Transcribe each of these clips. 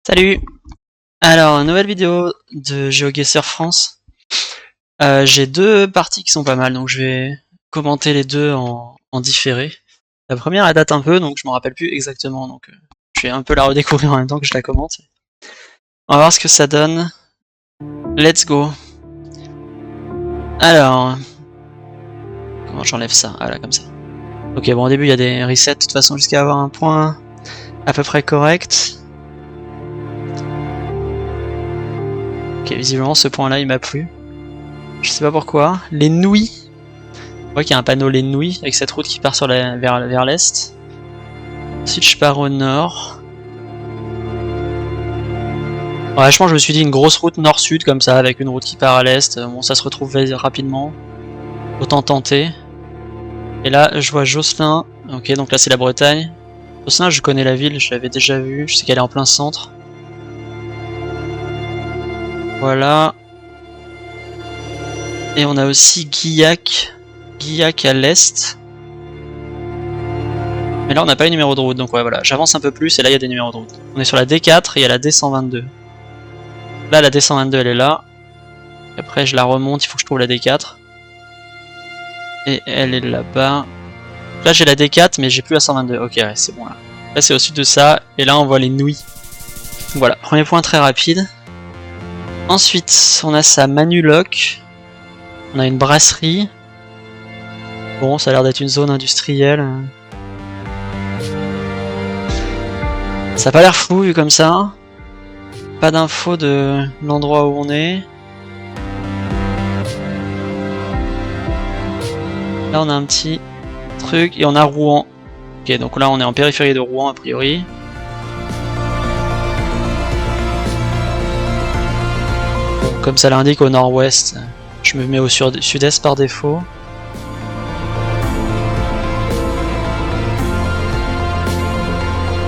Salut! Alors, nouvelle vidéo de GeoGuessr France. J'ai deux parties qui sont pas mal, donc je vais commenter les deux en différé. La première, elle date un peu, donc je m'en rappelle plus exactement, donc je vais un peu la redécouvrir en même temps que je la commente. On va voir ce que ça donne. Let's go! Alors... Comment j'enlève ça? Ah là, comme ça. Ok, bon, au début, il y a des resets, de toute façon, jusqu'à avoir un point à peu près correct. Ok, visiblement, ce point-là, il m'a plu. Je sais pas pourquoi. Les nouilles. On voit qu'il y a un panneau les nouilles avec cette route qui part sur vers l'est. Ensuite je pars au nord. Franchement je me suis dit une grosse route nord-sud comme ça avec une route qui part à l'est. Bon ça se retrouve rapidement. Autant tenter. Et là je vois Josselin. Ok donc là c'est la Bretagne. Josselin je connais la ville, je l'avais déjà vue. Je sais qu'elle est en plein centre. Voilà. Et on a aussi Guillac. Guillac à l'est. Mais là on n'a pas les numéros de route, donc ouais voilà, j'avance un peu plus et là il y a des numéros de route. On est sur la D4 et il y a la D122. Là la D122 elle est là. Et après je la remonte, il faut que je trouve la D4. Et elle est là-bas. Là j'ai la D4 mais j'ai plus la 122. Ok ouais, c'est bon là. Là c'est au sud de ça et là on voit les nouilles. Donc voilà, premier point très rapide. Ensuite on a sa Manuloc. On a une brasserie. Bon ça a l'air d'être une zone industrielle. Ça a pas l'air flou vu comme ça. Pas d'infos de l'endroit où on est. Là on a un petit truc et on a Rouen. Ok donc là on est en périphérie de Rouen a priori. Bon, comme ça l'indique au nord-ouest, je me mets au sud-est par défaut.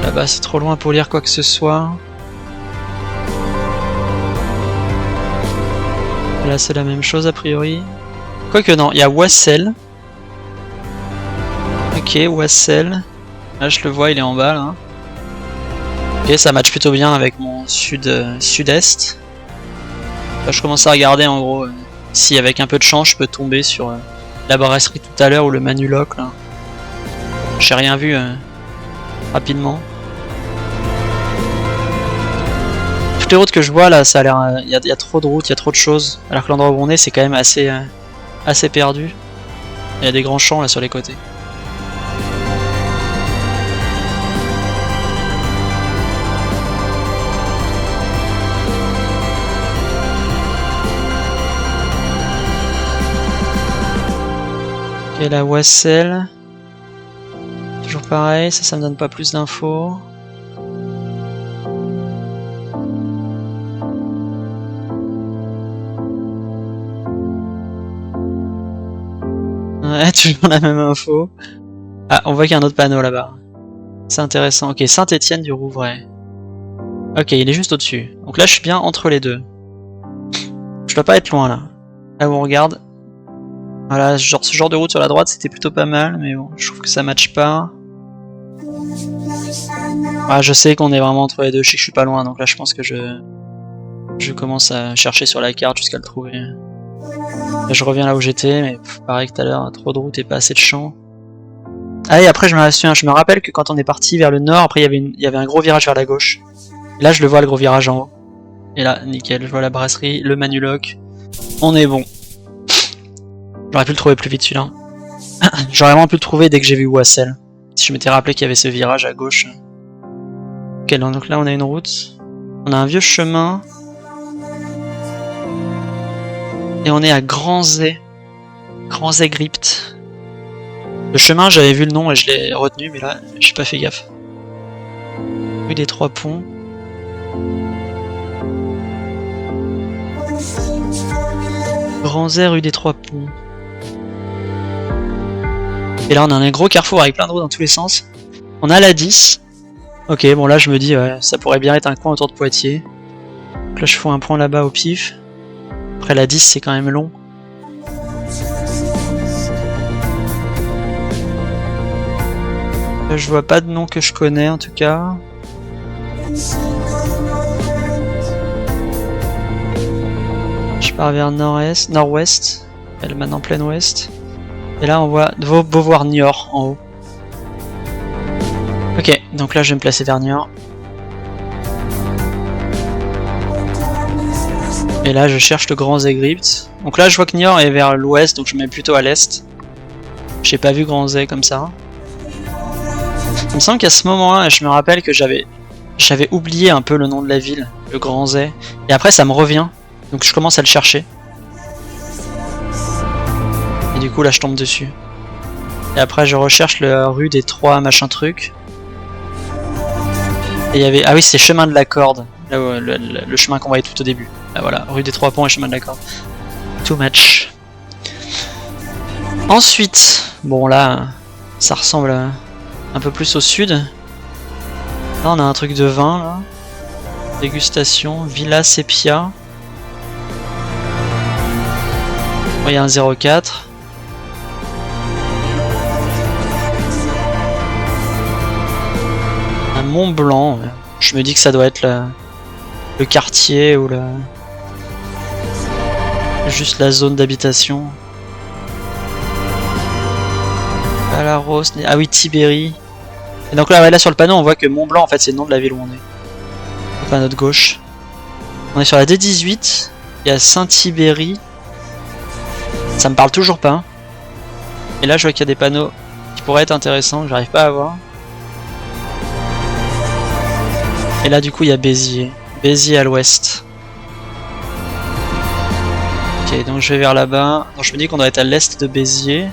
Là-bas c'est trop loin pour lire quoi que ce soit. Là c'est la même chose a priori. Quoique non, il y a Wassel. Ok, Wassel. Là je le vois, il est en bas là. Ok, ça match plutôt bien avec mon sud-est. Là je commence à regarder en gros si avec un peu de chance je peux tomber sur la brasserie tout à l'heure ou le Manuloc là. J'ai rien vu rapidement. Toutes les routes que je vois là, ça a l'air, il y a trop de routes, il y a trop de choses. Alors que l'endroit où on est, c'est quand même assez perdu. Il y a des grands champs là sur les côtés. Ok, la Wassel. Toujours pareil, ça me donne pas plus d'infos. Ouais, toujours la même info. Ah, on voit qu'il y a un autre panneau là-bas. C'est intéressant. Ok, Saint-Étienne du Rouvray. Ok, il est juste au-dessus. Donc là, je suis bien entre les deux. Je dois pas être loin là. Là où on regarde. Voilà, ce genre de route sur la droite, c'était plutôt pas mal, mais bon, je trouve que ça matche pas. Ah, je sais qu'on est vraiment entre les deux. Je sais que je suis pas loin, donc là, je pense que je commence à chercher sur la carte jusqu'à le trouver. Là, je reviens là où j'étais, mais pareil que tout à l'heure, trop de route et pas assez de champs. Ah et après je me rappelle que quand on est parti vers le nord, après il y avait un gros virage vers la gauche. Et là je le vois le gros virage en haut. Et là, nickel, je vois la brasserie, le Manuloc. On est bon. J'aurais pu le trouver plus vite celui-là. J'aurais vraiment pu le trouver dès que j'ai vu Wassel. Si je m'étais rappelé qu'il y avait ce virage à gauche. Ok, donc là on a une route. On a un vieux chemin. Et on est à Granzay. Granzay-Gript. Le chemin, j'avais vu le nom et je l'ai retenu, mais là, j'ai pas fait gaffe. Rue des Trois Ponts. Granzay, rue des Trois Ponts. Et là, on a un gros carrefour avec plein de routes dans tous les sens. On a la 10. Ok, bon là, je me dis, ouais, ça pourrait bien être un coin autour de Poitiers. Donc là, je fais un point là-bas au pif. Après, la 10, c'est quand même long. Là, je vois pas de nom que je connais en tout cas. part vers nord-est, nord-ouest. Elle mène en plein ouest. Et là on voit Beauvoir Niort en haut. Ok, donc là je vais me placer vers Niort. Et là je cherche le Grand Zegript. Donc là je vois que Niort est vers l'ouest, donc je mets plutôt à l'est. J'ai pas vu Grand Zeg comme ça. Il me semble qu'à ce moment-là, je me rappelle que j'avais oublié un peu le nom de la ville, le Grand Zeg. Et après ça me revient, donc je commence à le chercher. Et du coup là je tombe dessus. Et après je recherche la rue des Trois machin truc. Et il y avait... Ah oui, c'est chemin de la corde. Là où, le chemin qu'on voyait tout au début. Là voilà, rue des Trois Ponts et chemin de la corde. Too much. Ensuite, bon là, ça ressemble un peu plus au sud. Là on a un truc de vin là. Dégustation, Villa Sepia. Bon, il y a un 04. Mont Blanc, je me dis que ça doit être le quartier ou juste la zone d'habitation. Valaros, ah oui, Tibéri. Et donc là, là sur le panneau on voit que Mont Blanc en fait c'est le nom de la ville où on est. Donc à notre gauche. On est sur la D18, il y a Saint-Tibéri. Ça me parle toujours pas. Et là je vois qu'il y a des panneaux qui pourraient être intéressants que j'arrive pas à voir. Et là du coup il y a Béziers. Béziers à l'ouest. Ok, donc je vais vers là-bas. Donc je me dis qu'on doit être à l'est de Béziers.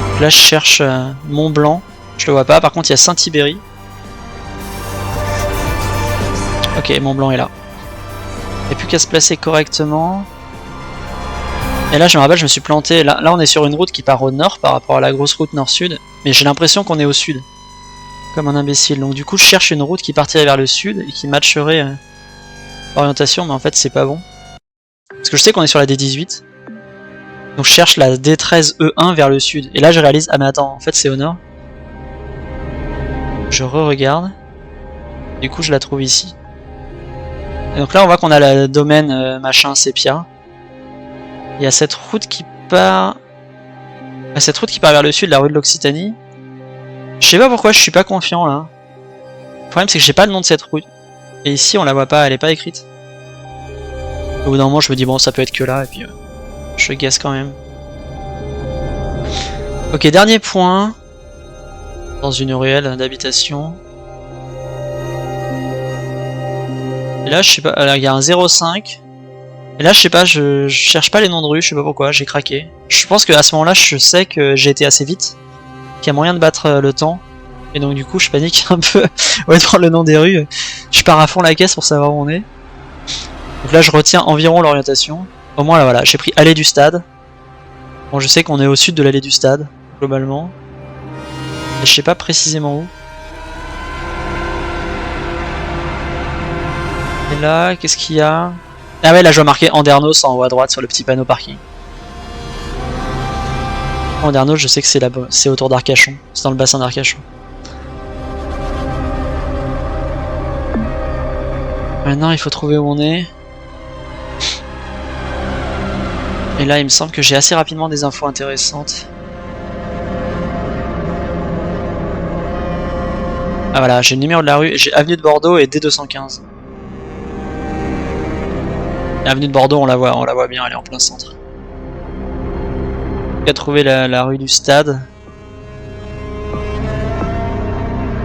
Donc là je cherche Mont Blanc. Je le vois pas. Par contre il y a Saint-Tibéri. Ok, Mont Blanc est là. Il n'y a plus qu'à se placer correctement. Et là je me rappelle, je me suis planté. Là on est sur une route qui part au nord par rapport à la grosse route nord-sud. Mais j'ai l'impression qu'on est au sud. Comme un imbécile. Donc du coup je cherche une route qui partirait vers le sud et qui matcherait l'orientation, mais en fait c'est pas bon. Parce que je sais qu'on est sur la D18. Donc je cherche la D13E1 vers le sud. Et là je réalise, ah mais attends, en fait c'est au nord. Je re-regarde. Du coup je la trouve ici. Et donc là on voit qu'on a le domaine machin Sepia. Il y a cette route qui part... Cette route qui part vers le sud, la rue de l'Occitanie. Je sais pas pourquoi je suis pas confiant là. Le problème c'est que j'ai pas le nom de cette route. Et ici on la voit pas, elle est pas écrite. Au bout d'un moment je me dis bon ça peut être que là et puis je guesse quand même. Ok, dernier point. Dans une ruelle d'habitation. Et là je sais pas, alors il y a un 05. Et là je sais pas, je cherche pas les noms de rue, je sais pas pourquoi, j'ai craqué. Je pense qu'à ce moment là je sais que j'ai été assez vite. Qu'il y a moyen de battre le temps. Et donc du coup je panique un peu au lieu de prendre le nom des rues. Je pars à fond la caisse pour savoir où on est. Donc là je retiens environ l'orientation. Au moins là voilà, j'ai pris allée du stade. Bon je sais qu'on est au sud de l'allée du stade, globalement. Et je sais pas précisément où. Et là, qu'est-ce qu'il y a? Ah ouais là je vois marqué Andernos en haut à droite sur le petit panneau parking. Andernos je sais que c'est là-bas, c'est autour d'Arcachon, c'est dans le bassin d'Arcachon. Maintenant il faut trouver où on est. Et là il me semble que j'ai assez rapidement des infos intéressantes. Ah voilà, j'ai le numéro de la rue, j'ai avenue de Bordeaux et D215. Avenue de Bordeaux on la voit bien, elle est en plein centre. On a trouvé la rue du stade.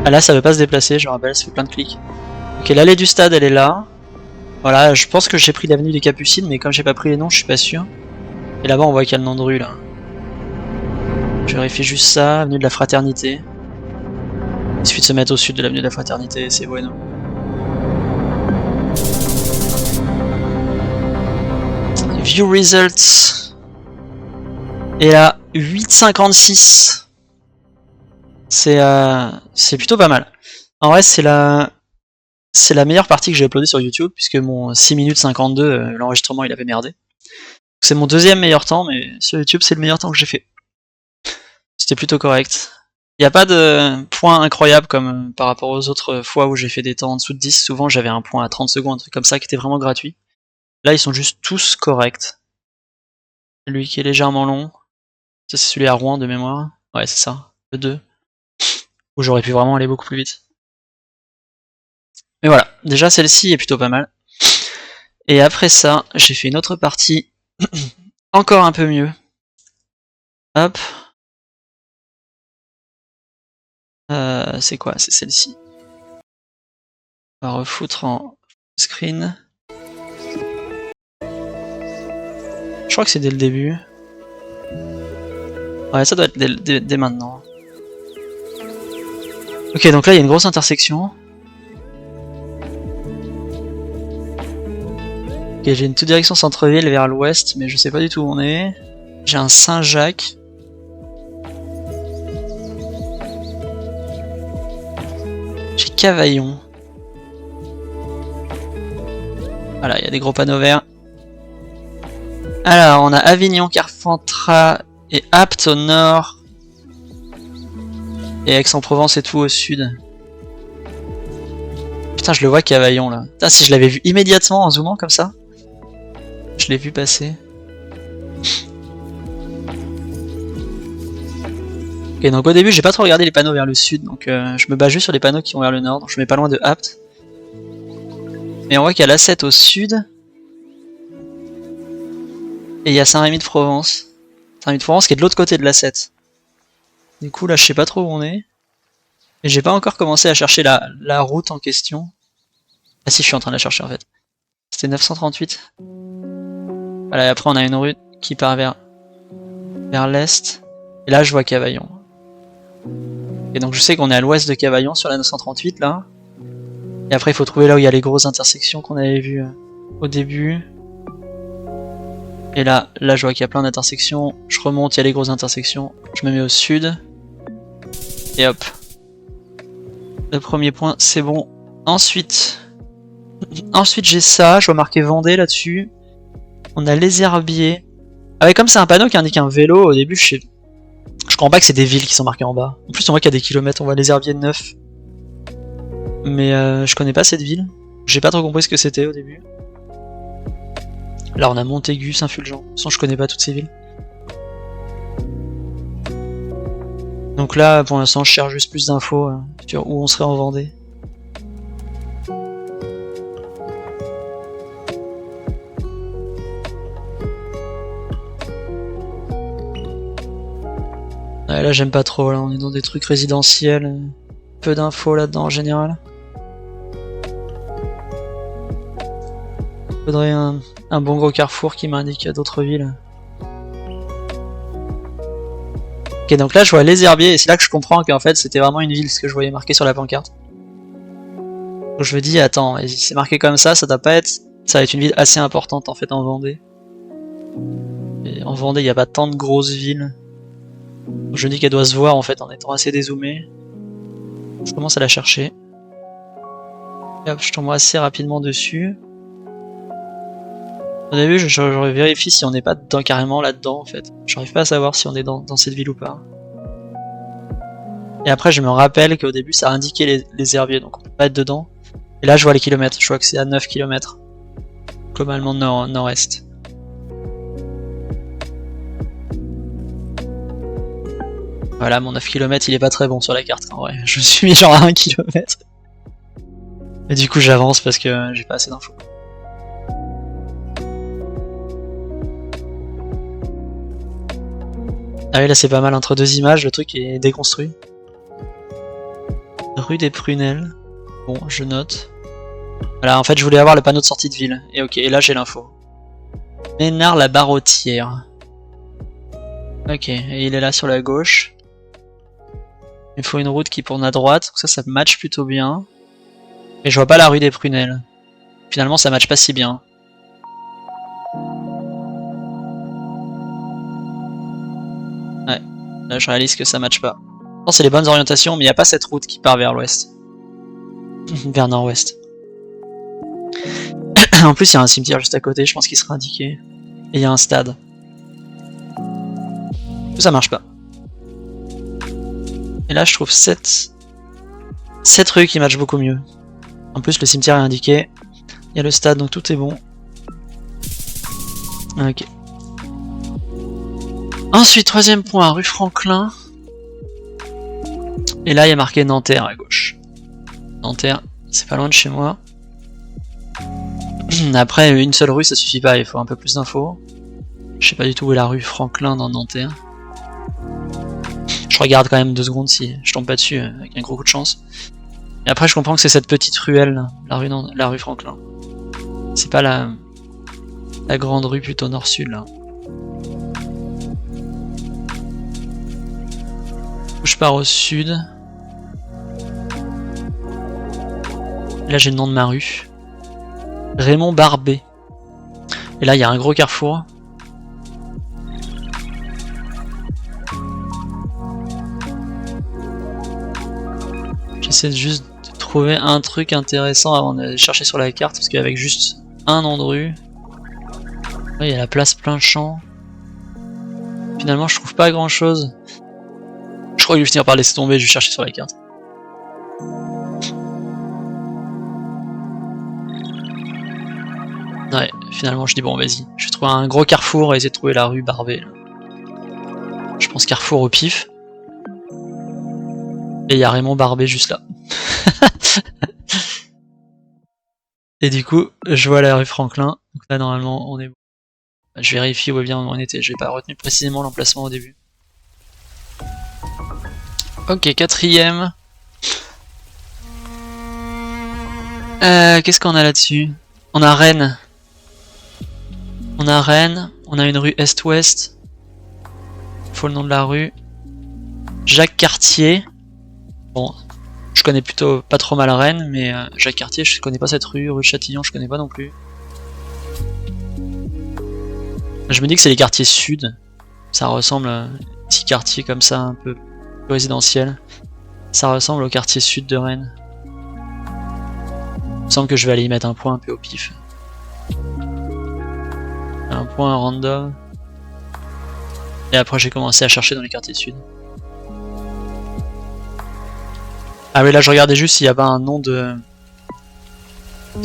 Ah là ça veut pas se déplacer, je me rappelle, ça fait plein de clics. Ok, l'allée du stade elle est là. Voilà, je pense que j'ai pris l'avenue des Capucines, mais comme j'ai pas pris les noms, je suis pas sûr. Et là-bas on voit qu'il y a le nom de rue là. Je vérifie juste ça, avenue de la Fraternité. Il suffit de se mettre au sud de l'avenue de la Fraternité, c'est bueno. View results. Et là, 8,56. C'est plutôt pas mal. En vrai, c'est la meilleure partie que j'ai uploadée sur YouTube, puisque mon 6 minutes 52, l'enregistrement il avait merdé. C'est mon deuxième meilleur temps, mais sur YouTube c'est le meilleur temps que j'ai fait. C'était plutôt correct. Il n'y a pas de point incroyable comme par rapport aux autres fois où j'ai fait des temps en dessous de 10. Souvent j'avais un point à 30 secondes, un truc comme ça qui était vraiment gratuit. Là ils sont juste tous corrects. Lui qui est légèrement long. Ça c'est celui à Rouen de mémoire. Ouais c'est ça, le 2. Où j'aurais pu vraiment aller beaucoup plus vite. Mais voilà, déjà celle-ci est plutôt pas mal. Et après ça, j'ai fait une autre partie encore un peu mieux. Hop. C'est quoi? C'est celle-ci. On va refoutre en screen. Je crois que c'est dès le début. Ouais, ça doit être dès maintenant. Ok, donc là il y a une grosse intersection. Ok, j'ai une toute direction centre-ville vers l'ouest, mais je sais pas du tout où on est. J'ai un Saint-Jacques. J'ai Cavaillon. Voilà, il y a des gros panneaux verts. Alors, on a Avignon, Carpentras et Apt au nord. Et Aix-en-Provence et tout au sud. Putain, je le vois Cavaillon là. Putain, si je l'avais vu immédiatement en zoomant comme ça. Je l'ai vu passer. Ok, donc au début, j'ai pas trop regardé les panneaux vers le sud, donc je me base juste sur les panneaux qui vont vers le nord, donc je mets pas loin de Apt. Mais on voit qu'il y a l'A7 au sud. Et il y a Saint-Rémy-de-Provence. Saint-Rémy-de-Provence qui est de l'autre côté de l'A7. Du coup, là, je sais pas trop où on est. Et j'ai pas encore commencé à chercher la route en question. Ah si, je suis en train de la chercher en fait. C'était 938. Voilà, et après on a une rue qui part vers l'est. Et là, je vois Cavaillon. Et donc je sais qu'on est à l'ouest de Cavaillon sur la 938 là. Et après il faut trouver là où il y a les grosses intersections qu'on avait vues au début. Et là je vois qu'il y a plein d'intersections. Je remonte, il y a les grosses intersections. Je me mets au sud. Et hop. Le premier point, c'est bon. Ensuite j'ai ça, je vois marqué Vendée là-dessus. On a les herbiers. Ah ouais, comme c'est un panneau qui indique un vélo, au début je comprends pas que c'est des villes qui sont marquées en bas. En plus on voit qu'il y a des kilomètres, on voit les herbiers de 9. Mais je connais pas cette ville. J'ai pas trop compris ce que c'était au début. Là on a Montaigu, Saint-Fulgent. De toute façon je connais pas toutes ces villes. Donc là pour l'instant je cherche juste plus d'infos sur où on serait en Vendée. Ouais, là j'aime pas trop, là on est dans des trucs résidentiels. Peu d'infos là-dedans en général. Faudrait un bon gros carrefour qui m'indique d'autres villes. Ok, donc là je vois les herbiers et c'est là que je comprends qu'en fait c'était vraiment une ville ce que je voyais marqué sur la pancarte. Donc je me dis attends, si c'est marqué comme ça doit pas être... Ça va être une ville assez importante en fait en Vendée. Et en Vendée il n'y a pas tant de grosses villes. Donc je me dis qu'elle doit se voir en fait en étant assez dézoomée. Je commence à la chercher. Et hop, je tombe assez rapidement dessus. Au début, je vérifie si on n'est pas dedans, carrément là-dedans en fait. J'arrive pas à savoir si on est dans cette ville ou pas. Et après, je me rappelle qu'au début, ça indiquait les herbiers, donc on peut pas être dedans. Et là, je vois les kilomètres. Je vois que c'est à 9 km. Globalement nord-est. Voilà, mon 9 km, il est pas très bon sur la carte en vrai. Je me suis mis genre à 1 km. Et du coup, j'avance parce que j'ai pas assez d'infos. Ah oui, là c'est pas mal, entre deux images, le truc est déconstruit. Rue des Prunelles. Bon, je note. Voilà, en fait je voulais avoir le panneau de sortie de ville. Et ok, et là j'ai l'info. Ménard-la-Barrotière. Ok, et il est là sur la gauche. Il faut une route qui tourne à droite, donc ça match plutôt bien. Et je vois pas la rue des Prunelles. Finalement ça match pas si bien. Ouais, là je réalise que ça match pas. Non, c'est les bonnes orientations, mais il n'y a pas cette route qui part vers l'ouest. Vers nord-ouest. En plus, il y a un cimetière juste à côté, je pense qu'il sera indiqué. Et il y a un stade. Tout ça marche pas. Et là je trouve cette rue qui match beaucoup mieux. En plus le cimetière est indiqué, il y a le stade donc tout est bon. Ok. Ensuite, troisième point, rue Franklin. Et là il y a marqué Nanterre à gauche. Nanterre, c'est pas loin de chez moi. Après, une seule rue ça suffit pas, il faut un peu plus d'infos. Je sais pas du tout où est la rue Franklin dans Nanterre. Je regarde quand même 2 secondes si je tombe pas dessus avec un gros coup de chance. Et après je comprends que c'est cette petite ruelle, là, la rue Franklin. C'est pas la grande rue plutôt nord-sud là. Je pars au sud. Là j'ai le nom de ma rue. Raymond Barbet. Et là il y a un gros carrefour. J'essaie juste de trouver un truc intéressant avant de chercher sur la carte, parce qu'avec juste un nom de rue, il y a la place plein champ. Finalement je trouve pas grand chose. Je crois que je vais finir par laisser tomber, je vais chercher sur la carte. Ouais, finalement je dis bon vas-y, je vais trouver un gros carrefour et essayer de trouver la rue Barbet. Là. Je pense carrefour au pif. Et il y a Raymond Barbet juste là. Et du coup, je vois la rue Franklin. Donc là normalement on est bon. Je vérifie où bien on était, j'ai pas retenu précisément l'emplacement au début. Ok, quatrième. Qu'est-ce qu'on a là-dessus? On a Rennes. On a Rennes, on a une rue Est-Ouest. Faut le nom de la rue. Jacques Cartier. Bon, je connais plutôt pas trop mal Rennes, mais Jacques Cartier, je connais pas cette rue. Rue de Châtillon, je connais pas non plus. Je me dis que c'est les quartiers sud. Ça ressemble à un petit quartier comme ça, un peu résidentiel. Ça ressemble au quartier sud de Rennes. Il me semble que je vais aller y mettre un point un peu au pif. Un point random. Et après j'ai commencé à chercher dans les quartiers sud. Ah oui, là je regardais juste s'il n'y a pas un nom de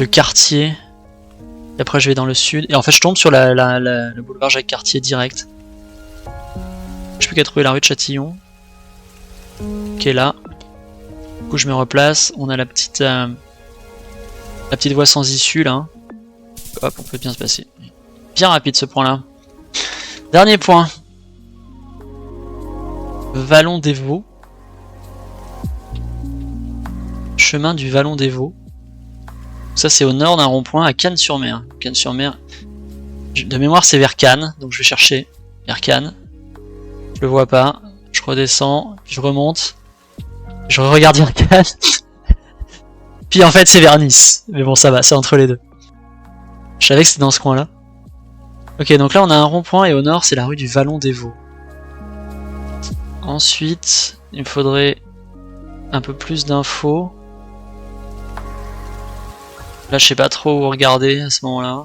quartier. Et après je vais dans le sud. Et en fait je tombe sur le boulevard Jacques Cartier direct. Je peux qu'à trouver la rue de Châtillon. Qui est là. Du coup je me replace. On a la petite voie sans issue là. Hop, on peut bien se passer. Bien rapide ce point là. Dernier point. Vallon des Vaux. Chemin du Vallon des Vaux. Ça c'est au nord d'un rond-point à Cannes-sur-Mer. Cannes-sur-Mer. De mémoire c'est vers Cannes, donc je vais chercher vers Cannes. Je le vois pas. Je redescends, puis je remonte. Je regarde vers Cannes. Puis en fait c'est vers Nice. Mais bon ça va, c'est entre les deux. Je savais que c'était dans ce coin là. Ok, donc là on a un rond-point et au nord c'est la rue du Vallon des Vaux. Ensuite, il me faudrait un peu plus d'infos. Là je sais pas trop où regarder à ce moment-là.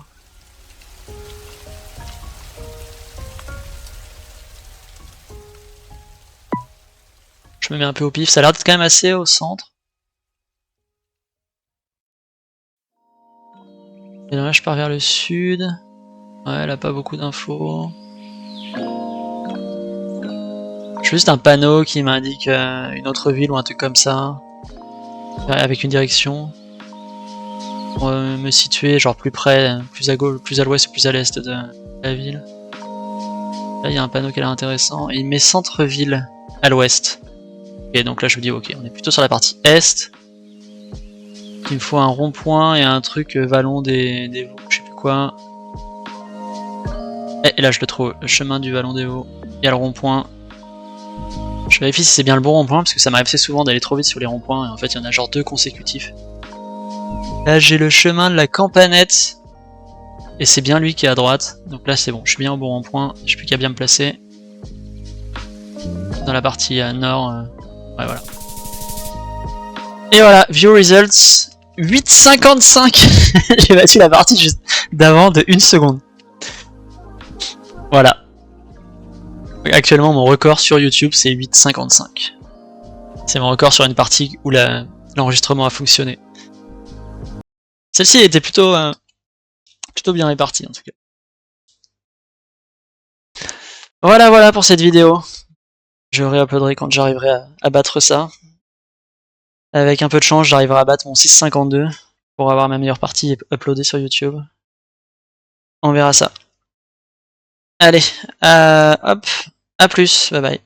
Je me mets un peu au pif, ça a l'air d'être quand même assez au centre. Et là je pars vers le sud. Ouais, elle a pas beaucoup d'infos. J'ai juste un panneau qui m'indique une autre ville ou un truc comme ça. Avec une direction. Pour me situer genre plus près, plus à gauche, plus à l'ouest ou plus à l'est de la ville. Là il y a un panneau qui a l'air intéressant. Et il met centre-ville à l'ouest. Et donc là je me dis ok, on est plutôt sur la partie est. Il me faut un rond-point et un truc vallon des Vaux, je sais plus quoi. Et là je le trouve, le chemin du Vallon des Vaux. Il y a le rond-point. Je vérifie si c'est bien le bon rond-point parce que ça m'arrive assez souvent d'aller trop vite sur les ronds-points et en fait il y en a genre 2 consécutifs. Là j'ai le chemin de la Campanette et c'est bien lui qui est à droite. Donc là c'est bon, je suis bien au bon rond-point, j'ai plus qu'à bien me placer. Dans la partie nord, ouais voilà. Et voilà, view results, 8,55. J'ai battu la partie juste d'avant de 1 seconde. Voilà. Actuellement mon record sur YouTube c'est 8,55. C'est mon record sur une partie où l'enregistrement a fonctionné. Celle-ci était plutôt bien répartie en tout cas. Voilà pour cette vidéo. Je réuploaderai quand j'arriverai à battre ça. Avec un peu de chance, j'arriverai à battre mon 6.52 pour avoir ma meilleure partie uploadée sur YouTube. On verra ça. Allez, hop, à plus, bye bye.